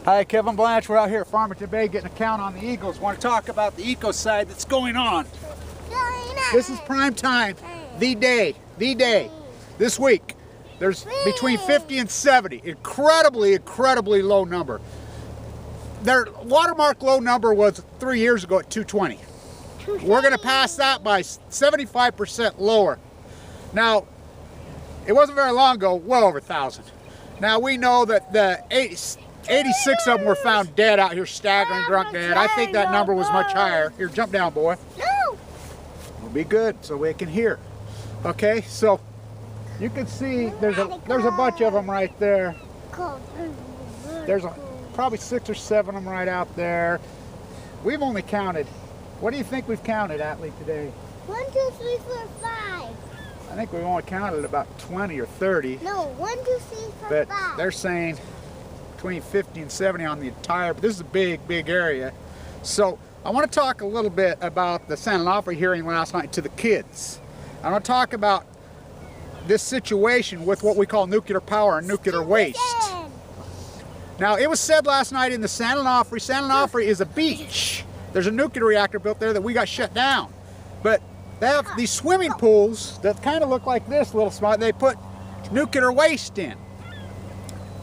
Hi, Kevin Blanche. We're out here at Farmington Bay getting a count on the eagles. Want to talk about the ecocide that's going on. This is prime time, the day. This week, there's between 50 and 70. Incredibly low number. Their watermark low number was 3 years ago at 220. We're going to pass that by 75% lower. Now, it wasn't very long ago, well over 1,000. Now, we know that the 86 of them were found dead out here, staggering drunk dead. I think that number was much higher. Here, jump down, boy. No. We'll be good so we can hear. Okay, so you can see there's a bunch of them right there. There's probably 6 or 7 of them right out there. We've only counted. What do you think we've counted, Atlee, today? 1, 2, 3, 4, 5. I think we've only counted about 20 or 30. No, 1, 2, 3, 4, but 5. They're saying between 50 and 70 on the entire, but this is a big area. So I want to talk a little bit about the SAN ONOFRE hearing last night to the kids. I want to talk about this situation with what we call nuclear power and nuclear waste. Now, it was said last night in the SAN ONOFRE, SAN ONOFRE is a beach. There's a nuclear reactor built there that we got shut down. But they have these swimming pools that kind of look like this little spot. They put nuclear waste in.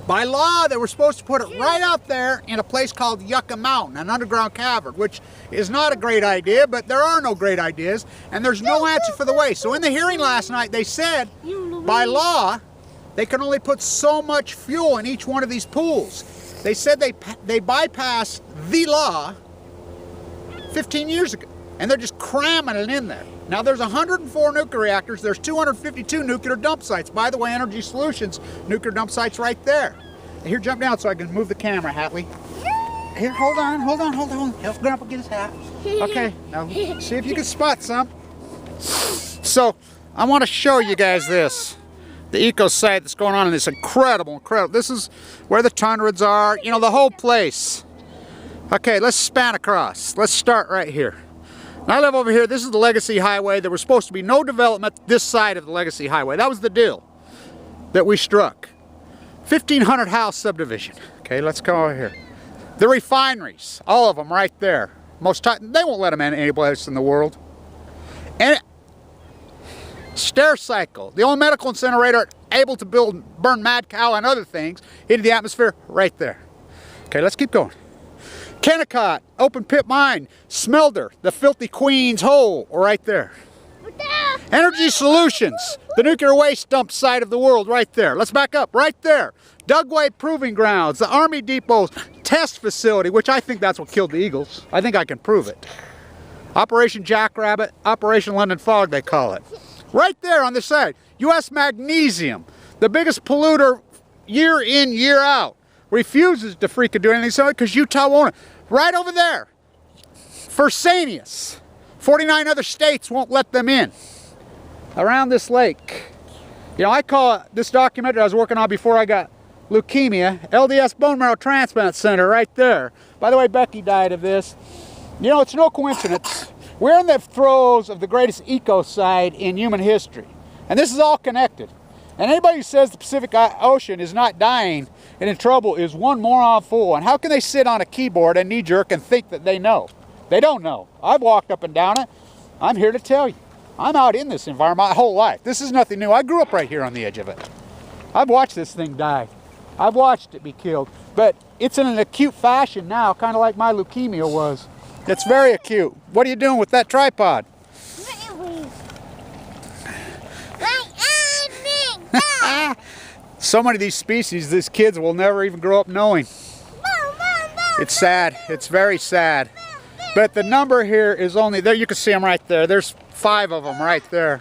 By law, they were supposed to put it right out there in a place called Yucca Mountain, an underground cavern, which is not a great idea, but there are no great ideas, and there's no answer for the waste. So in the hearing last night, they said, by law, they can only put so much fuel in each one of these pools. They said they bypassed the law 15 years ago, and they're just cramming it in there. Now, there's 104 nuclear reactors. There's 252 nuclear dump sites. By the way, Energy Solutions nuclear dump sites right there. Here, jump down so I can move the camera, Hatley. Here, hold on. Help Grandpa get his hat. Okay, now see if you can spot some. So, I want to show you guys this. The ecocide that's going on in this incredible. This is where the tundras are, you know, the whole place. Okay, let's span across. Let's start right here. Now, I live over here. This is the Legacy Highway. There was supposed to be no development this side of the Legacy Highway. That was the deal that we struck. 1,500 house subdivision. Okay, let's go over here. The refineries, all of them right there. They won't let them in any place in the world. And Stericycle, the only medical incinerator able to burn mad cow and other things into the atmosphere, right there. Okay, let's keep going. Kennecott, open pit mine, smelter, the filthy Queen's Hole, right there. Energy Solutions, the nuclear waste dump site of the world, right there. Let's back up, right there. Dugway Proving Grounds, the Army Depot's test facility, which I think that's what killed the eagles. I think I can prove it. Operation Jackrabbit, Operation London Fog, they call it. Right there on the side, U.S. Magnesium, the biggest polluter year in, year out, refuses to freaking do anything because Utah won't. Right over there, Fresenius, 49 other states won't let them in. Around this lake. You know, I call this documentary I was working on before I got leukemia, LDS Bone Marrow Transplant Center, right there. By the way, Becky died of this. You know, it's no coincidence. We're in the throes of the greatest ecocide in human history. And this is all connected. And anybody who says the Pacific Ocean is not dying and in trouble is one moron fool. And how can they sit on a keyboard and knee-jerk and think that they know? They don't know. I've walked up and down it. I'm here to tell you. I'm out in this environment my whole life. This is nothing new. I grew up right here on the edge of it. I've watched this thing die. I've watched it be killed. But it's in an acute fashion now, kind of like my leukemia was. It's very acute. What are you doing with that tripod? So many of these species, these kids will never even grow up knowing. It's sad. It's very sad. But the number here is only, there you can see them right there. There's 5 of them right there.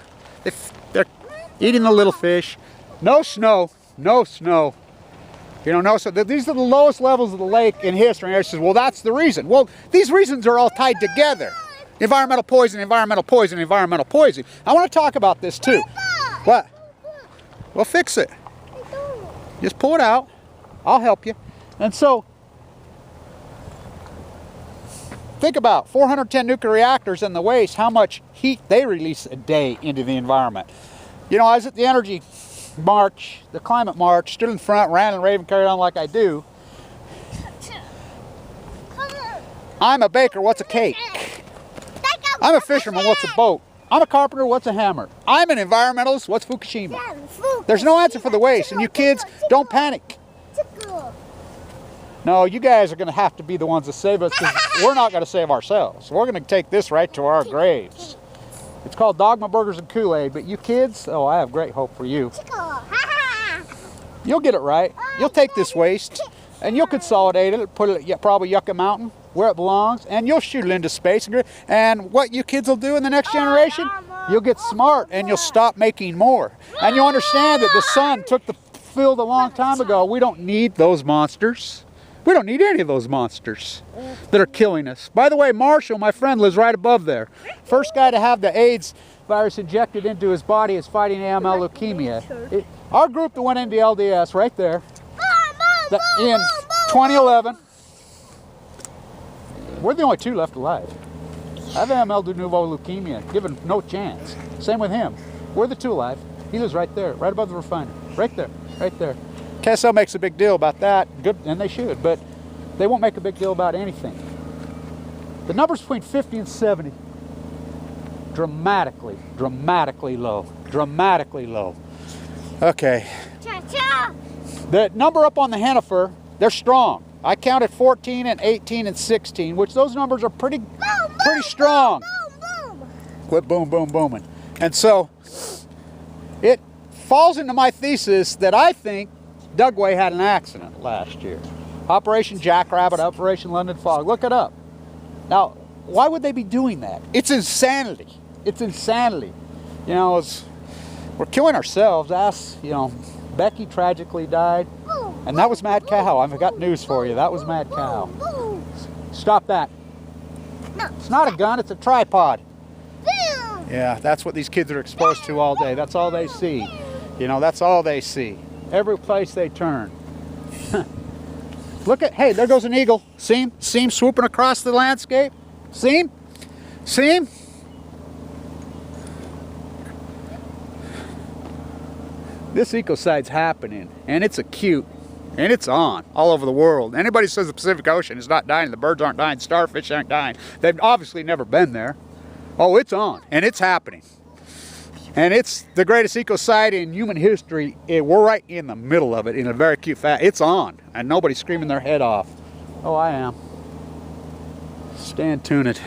They're eating the little fish. No snow. No snow. You know, these are the lowest levels of the lake in history. And everybody says, well, that's the reason. Well, these reasons are all tied together. Environmental poison, environmental poison, environmental poison. I want to talk about this too. What? Well, fix it. Just pull it out. I'll help you. And so, think about 410 nuclear reactors and the waste, how much heat they release a day into the environment. You know, I was at the energy march, the climate march, stood in front, ran and raved and carried on like I do. I'm a baker, what's a cake? I'm a fisherman, what's a boat? I'm a carpenter, what's a hammer? I'm an environmentalist, what's Fukushima? There's no answer for the waste, and you kids, don't panic. No, you guys are going to have to be the ones to save us, because we're not going to save ourselves. We're going to take this right to our graves. It's called Dogma Burgers and Kool-Aid, but you kids, oh, I have great hope for you. You'll get it right. You'll take this waste, and you'll consolidate it, put it at probably Yucca Mountain, where it belongs, and you'll shoot it into space. And what you kids will do in the next generation, you'll get smart, and you'll stop making more. And you'll understand that the sun took the field a long time ago. We don't need those monsters. We don't need any of those monsters that are killing us. By the way, Marshall, my friend, lives right above there. First guy to have the AIDS virus injected into his body is fighting AML leukemia. Our group that went into LDS right there in 2011, we're the only two left alive. I have AML de novo leukemia, given no chance. Same with him. We're the two alive. He lives right there, right above the refinery. Right there, right there. KSL makes a big deal about that, good, and they should, but they won't make a big deal about anything. The numbers between 50 and 70, dramatically low, dramatically low. Okay. The number up on the Hennifer, they're strong. I counted 14 and 18 and 16, which those numbers are pretty strong. Quit boom, boom, booming. And so it falls into my thesis that I think Dugway had an accident last year. Operation Jackrabbit, Operation London Fog. Look it up. Now, why would they be doing that? It's insanity. It's insanity. You know, we're killing ourselves. Becky tragically died. And that was Mad Cow. I've got news for you. That was Mad Cow. Stop that. It's not a gun, it's a tripod. Yeah, that's what these kids are exposed to all day. That's all they see. You know, that's all they see. Every place they turn. Look at, hey, there goes an eagle. See him? See him swooping across the landscape? See him? See him? This ecocide's happening, and it's acute, and it's on all over the world. Anybody says the Pacific Ocean is not dying, the birds aren't dying, starfish aren't dying, they've obviously never been there. Oh, it's on, and it's happening. And it's the greatest ecocide in human history. We're right in the middle of it in a very acute fashion. It's on, and nobody's screaming their head off. Oh, I am. Stand tuned.